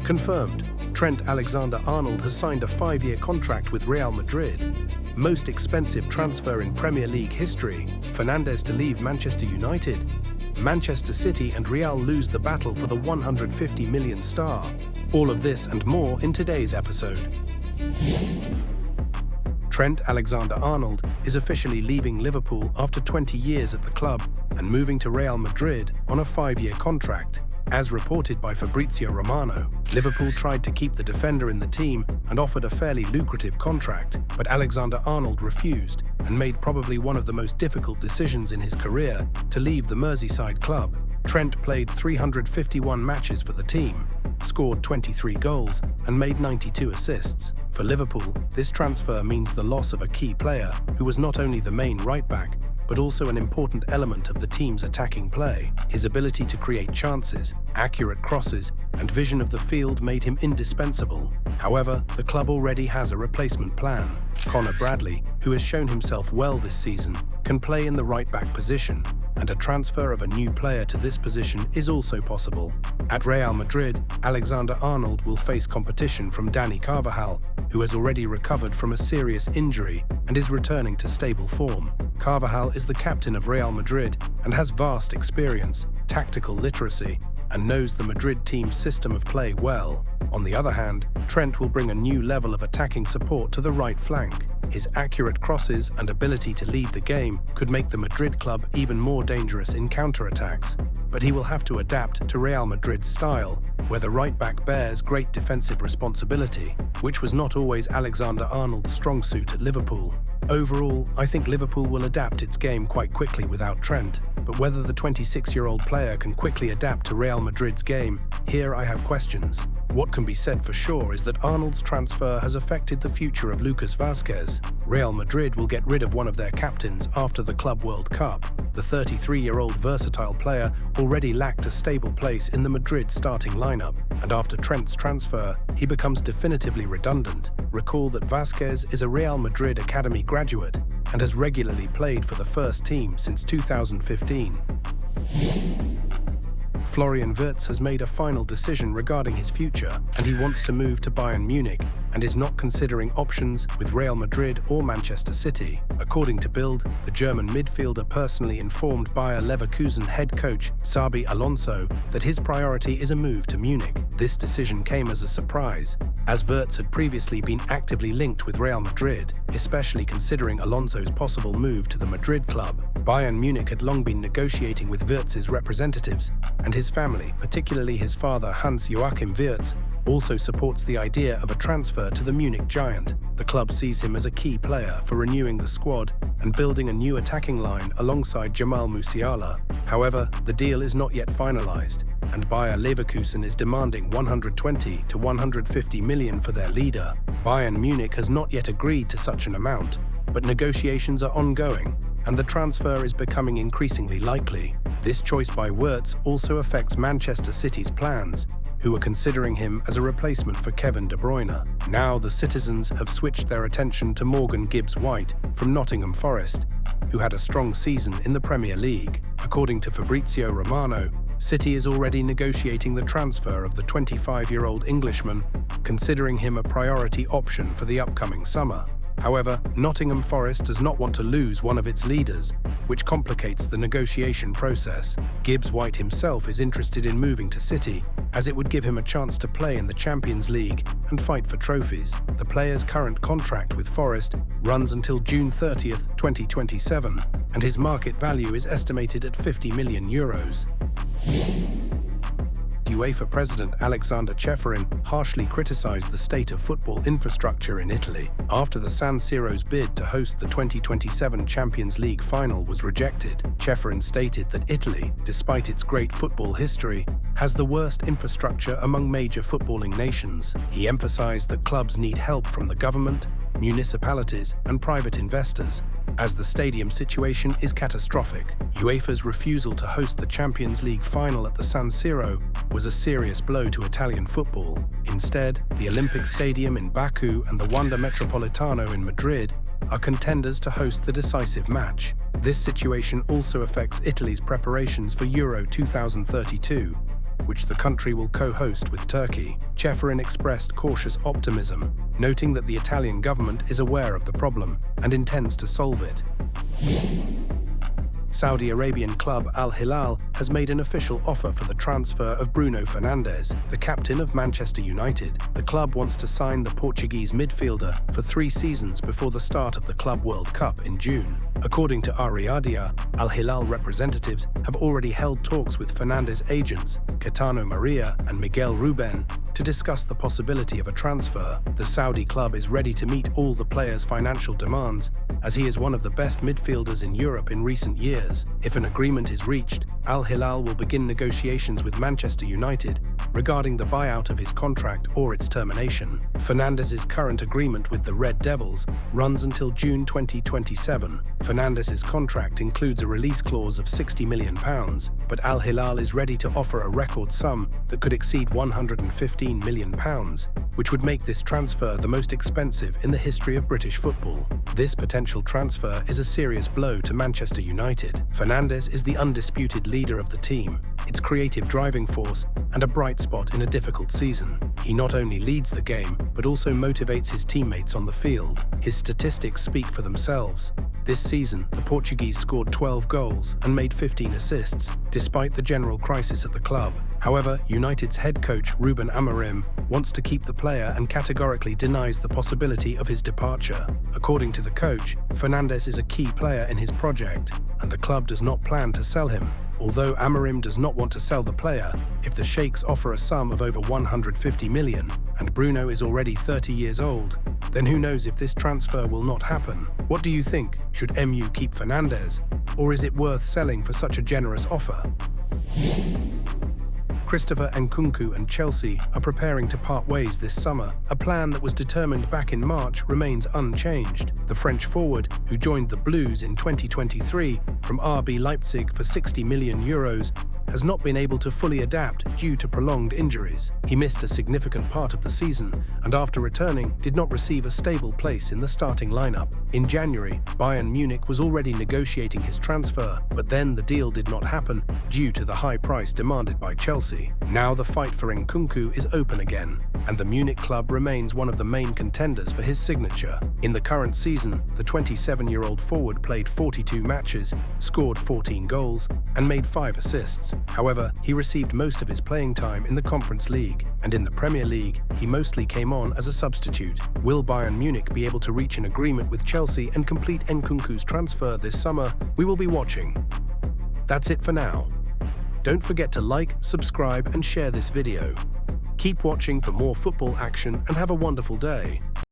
Confirmed, Trent Alexander-Arnold has signed a 5-year contract with Real Madrid. Most expensive transfer in Premier League history, Fernandes to leave Manchester United. Manchester City and Real lose the battle for the 150 million star. All of this and more in today's episode. Trent Alexander-Arnold is officially leaving Liverpool after 20 years at the club and moving to Real Madrid on a 5-year contract. As reported by Fabrizio Romano, Liverpool tried to keep the defender in the team and offered a fairly lucrative contract, but Alexander-Arnold refused and made probably one of the most difficult decisions in his career to leave the Merseyside club. Trent played 351 matches for the team, scored 23 goals and made 92 assists. For Liverpool, this transfer means the loss of a key player who was not only the main right-back, but also an important element of the team's attacking play. His ability to create chances, accurate crosses, and vision of the field made him indispensable. However, the club already has a replacement plan. Conor Bradley, who has shown himself well this season, can play in the right-back position, and a transfer of a new player to this position is also possible. At Real Madrid, Alexander-Arnold will face competition from Dani Carvajal, who has already recovered from a serious injury and is returning to stable form. Carvajal is the captain of Real Madrid and has vast experience, tactical literacy, and knows the Madrid team's system of play well. On the other hand, Trent will bring a new level of attacking support to the right flank. His accurate crosses and ability to lead the game could make the Madrid club even more dangerous in counter-attacks, but he will have to adapt to Real Madrid's style, where the right-back bears great defensive responsibility, which was not always Alexander-Arnold's strong suit at Liverpool. Overall, I think Liverpool will adapt its game quite quickly without Trent, but whether the 26-year-old player can quickly adapt to Real Madrid's game, here I have questions. What can be said for sure is that Arnold's transfer has affected the future of Lucas Vázquez. Real Madrid will get rid of one of their captains after the Club World Cup. The 33-year-old versatile player already lacked a stable place in the Madrid starting lineup, and after Trent's transfer, he becomes definitively redundant. Recall that Vázquez is a Real Madrid Academy graduate and has regularly played for the first team since 2015. Florian Wirtz has made a final decision regarding his future, and he wants to move to Bayern Munich and is not considering options with Real Madrid or Manchester City. According to Bild, the German midfielder personally informed Bayer Leverkusen head coach Xabi Alonso that his priority is a move to Munich. This decision came as a surprise, as Vertz had previously been actively linked with Real Madrid, especially considering Alonso's possible move to the Madrid club. Bayern Munich had long been negotiating with Wirtz's representatives, and his family, particularly his father Hans-Joachim Wirtz, also supports the idea of a transfer to the Munich giant. The club sees him as a key player for renewing the squad and building a new attacking line alongside Jamal Musiala. However, the deal is not yet finalized, and Bayer Leverkusen is demanding 120 to 150 million for their leader. Bayern Munich has not yet agreed to such an amount, but negotiations are ongoing, and the transfer is becoming increasingly likely. This choice by Wirtz also affects Manchester City's plans, who are considering him as a replacement for Kevin De Bruyne. Now the citizens have switched their attention to Morgan Gibbs-White from Nottingham Forest, who had a strong season in the Premier League. According to Fabrizio Romano, City is already negotiating the transfer of the 25-year-old Englishman, considering him a priority option for the upcoming summer. However, Nottingham Forest does not want to lose one of its leaders, which complicates the negotiation process. Gibbs-White himself is interested in moving to City, as it would give him a chance to play in the Champions League and fight for trophies. The player's current contract with Forest runs until June 30th, 2027, and his market value is estimated at 50 million euros. UEFA President Alexander Čeferin harshly criticized the state of football infrastructure in Italy after the San Siro's bid to host the 2027 Champions League final was rejected. Čeferin stated that Italy, despite its great football history, has the worst infrastructure among major footballing nations. He emphasized that clubs need help from the government, municipalities, and private investors, as the stadium situation is catastrophic. UEFA's refusal to host the Champions League final at the San Siro was a serious blow to Italian football. Instead, the Olympic Stadium in Baku and the Wanda Metropolitano in Madrid are contenders to host the decisive match. This situation also affects Italy's preparations for Euro 2032. which the country will co-host with Turkey. Čeferin expressed cautious optimism, noting that the Italian government is aware of the problem and intends to solve it. Saudi Arabian club Al-Hilal has made an official offer for the transfer of Bruno Fernandes, the captain of Manchester United. The club wants to sign the Portuguese midfielder for 3 seasons before the start of the Club World Cup in June. According to Riyadh, Al-Hilal representatives have already held talks with Fernandes' agents, Caetano Maria and Miguel Ruben, to discuss the possibility of a transfer. The Saudi club is ready to meet all the player's financial demands, as he is one of the best midfielders in Europe in recent years. If an agreement is reached, Al-Hilal will begin negotiations with Manchester United regarding the buyout of his contract or its termination. Fernandes' current agreement with the Red Devils runs until June 2027. Fernandes' contract includes a release clause of £60 million, but Al-Hilal is ready to offer a record sum that could exceed £115 million, which would make this transfer the most expensive in the history of British football. This potential transfer is a serious blow to Manchester United. Fernandes is the undisputed leader of the team, its creative driving force, and a bright spot in a difficult season. He not only leads the game, but also motivates his teammates on the field. His statistics speak for themselves. This season, the Portuguese scored 12 goals and made 15 assists, despite the general crisis at the club. However, United's head coach Ruben Amorim wants to keep the player and categorically denies the possibility of his departure. According to the coach, Fernandes is a key player in his project, and the club does not plan to sell him. Although Amorim does not want to sell the player, if the Sheikhs offer a sum of over £150 million and Bruno is already 30 years old, then who knows if this transfer will not happen. What do you think? Should MU keep Fernandes, or is it worth selling for such a generous offer? Christopher Nkunku and Chelsea are preparing to part ways this summer. A plan that was determined back in March remains unchanged. The French forward, who joined the Blues in 2023 from RB Leipzig for €60 million, has not been able to fully adapt due to prolonged injuries. He missed a significant part of the season and after returning did not receive a stable place in the starting lineup. In January, Bayern Munich was already negotiating his transfer, but then the deal did not happen due to the high price demanded by Chelsea. Now the fight for Nkunku is open again, and the Munich club remains one of the main contenders for his signature. In the current season, the 27-year-old forward played 42 matches, scored 14 goals, and made 5 assists. However, he received most of his playing time in the Conference League, and in the Premier League, he mostly came on as a substitute. Will Bayern Munich be able to reach an agreement with Chelsea and complete Nkunku's transfer this summer? We will be watching. That's it for now. Don't forget to like, subscribe, and share this video. Keep watching for more football action and have a wonderful day.